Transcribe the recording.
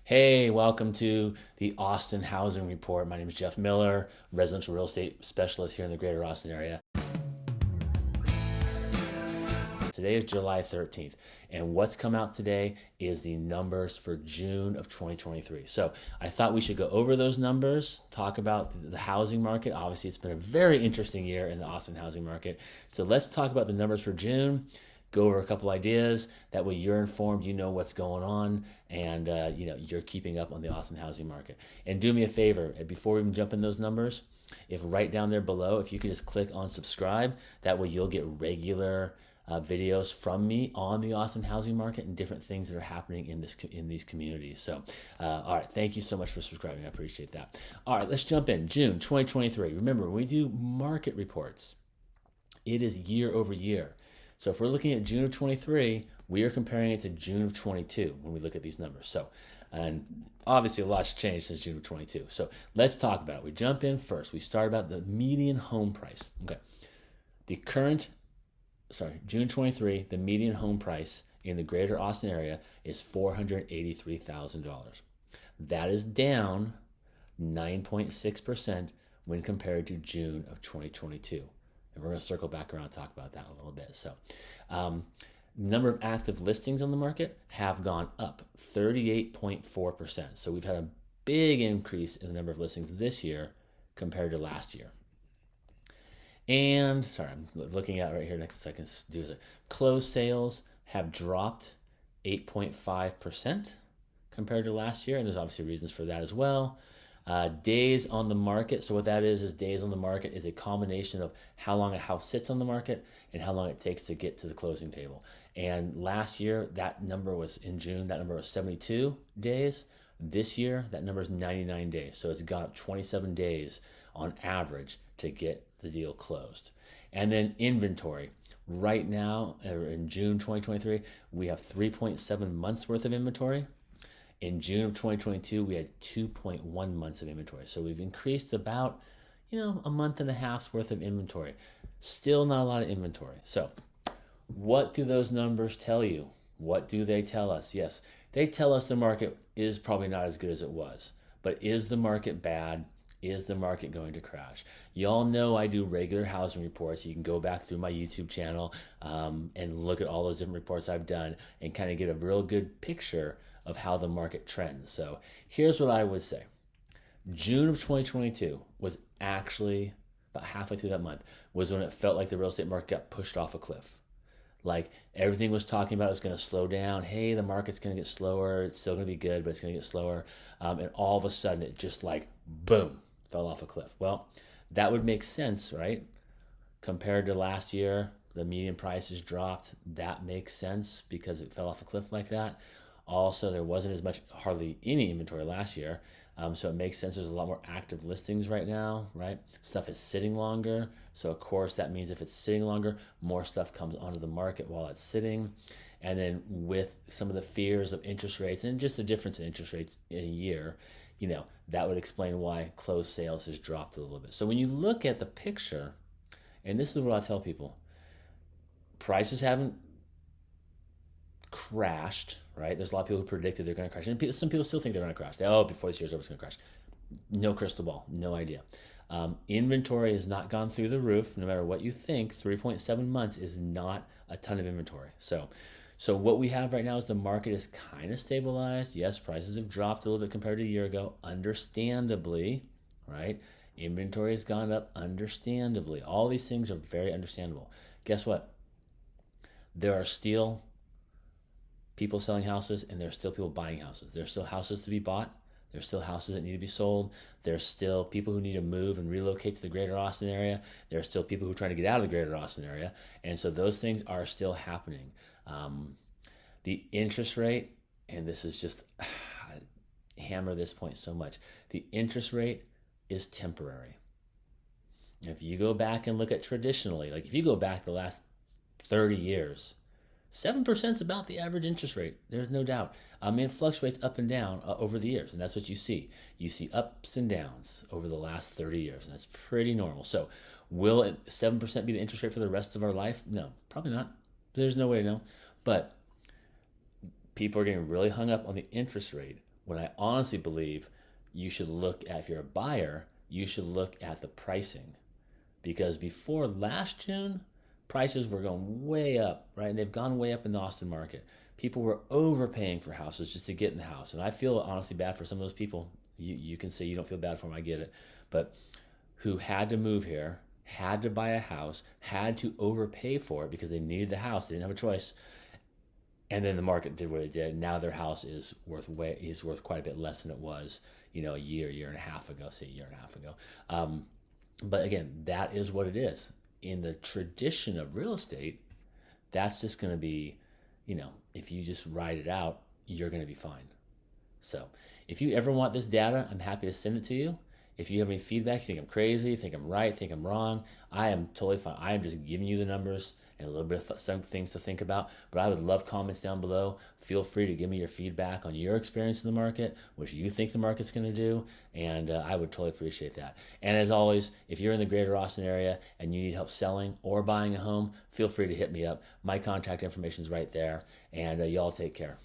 Hey, welcome to the Austin Housing Report. My name is Jeff Miller, residential real estate specialist here in the greater Austin area. Today is July 13th, and what's come out today is the numbers for June of 2023. So I thought we should go over those numbers, talk about the housing market. Obviously, it's been a very interesting year in the Austin housing market. So let's talk about the numbers for June, go over a couple ideas. That way you're informed, you know what's going on, and you're keeping up on the Austin housing market. And do me a favor, before we even jump in those numbers, if right down there below, if you could just click on subscribe, that way you'll get regular videos from me on the Austin housing market and different things that are happening in these communities. So, all right, thank you so much for subscribing. I appreciate that. All right, let's jump in. June 2023. Remember, when we do market reports, it is year over year. So if we're looking at June of 23, we are comparing it to June of 22 when we look at these numbers. So, and obviously a lot's changed since June of 22. So let's talk about it. We jump in first. We start about the median home price. Okay. June 23, the median home price in the greater Austin area is $483,000. That is down 9.6% when compared to June of 2022. And we're going to circle back around and talk about that a little bit. So, number of active listings on the market have gone up 38.4%. So we've had a big increase in the number of listings this year compared to last year. And I'm looking at right here next second. Closed sales have dropped 8.5% compared to last year, and there's obviously reasons for that as well. Days on the market. So what that is days on the market is a combination of how long a house sits on the market and how long it takes to get to the closing table. And last year, that number was in June, that number was 72 days. This year, that number is 99 days. So it's gone up 27 days on average to get the deal closed. And then inventory. Right now, in June 2023, we have 3.7 months worth of inventory. In June of 2022, we had 2.1 months of inventory. So we've increased about, a month and a half's worth of inventory. Still not a lot of inventory. So what do those numbers tell you? What do they tell us? Yes, they tell us the market is probably not as good as it was. But is the market bad? Is the market going to crash? Y'all know I do regular housing reports. You can go back through my YouTube channel and look at all those different reports I've done and kind of get a real good picture of how the market trends. So here's what I would say. June of 2022 was actually about halfway through that month was when it felt like the real estate market got pushed off a cliff. Like everything was talking about it's going to slow down. Hey, the market's going to get slower. It's still going to be good, but it's going to get slower. And all of a sudden it just boom, fell off a cliff. Well, that would make sense, right? Compared to last year, the median prices dropped. That makes sense because it fell off a cliff like that. Also, there wasn't hardly any inventory last year. So it makes sense. There's a lot more active listings right now, right? Stuff is sitting longer. So of course, that means if it's sitting longer, more stuff comes onto the market while it's sitting. And then with some of the fears of interest rates and just the difference in interest rates in a year, that would explain why closed sales has dropped a little bit. So when you look at the picture, and this is what I tell people, prices haven't crashed, right? There's a lot of people who predicted they're going to crash. And some people still think they're going to crash. Before this year's over, it's going to crash. No crystal ball, no idea. Inventory has not gone through the roof. No matter what you think, 3.7 months is not a ton of inventory. So what we have right now is the market is kind of stabilized. Yes, prices have dropped a little bit compared to a year ago, understandably, right? Inventory has gone up, understandably. All these things are very understandable. Guess what? There are still people selling houses and there are still people buying houses. There are still houses to be bought. There's still houses that need to be sold. There's still people who need to move and relocate to the greater Austin area. There are still people who are trying to get out of the greater Austin area. And so those things are still happening. The interest rate, and this is just, I hammer this point so much. The interest rate is temporary. If you go back and look at traditionally, like if you go back the last 30 years, 7% is about the average interest rate. There's no doubt. It fluctuates up and down over the years, and that's what you see. You see ups and downs over the last 30 years, and that's pretty normal. So will 7% be the interest rate for the rest of our life? No, probably not. There's no way to know. But people are getting really hung up on the interest rate when I honestly believe you should look at, if you're a buyer, you should look at the pricing. Because before last June, prices were going way up, right? And they've gone way up in the Austin market. People were overpaying for houses just to get in the house. And I feel honestly bad for some of those people. You can say you don't feel bad for them, I get it. But who had to move here, had to buy a house, had to overpay for it because they needed the house. They didn't have a choice. And then the market did what it did. Now their house is worth quite a bit less than it was, a year and a half ago, say a year and a half ago. But again, that is what it is. In the tradition of real estate, that's just going to be, if you just ride it out, you're going to be fine. So if you ever want this data, I'm happy to send it to you. If you have any feedback, you think I'm crazy, think I'm right, think I'm wrong, I am totally fine. I am just giving you the numbers and a little bit of some things to think about. But I would love comments down below. Feel free to give me your feedback on your experience in the market, what you think the market's going to do, and I would totally appreciate that. And as always, if you're in the greater Austin area and you need help selling or buying a home, feel free to hit me up. My contact information is right there, and y'all take care.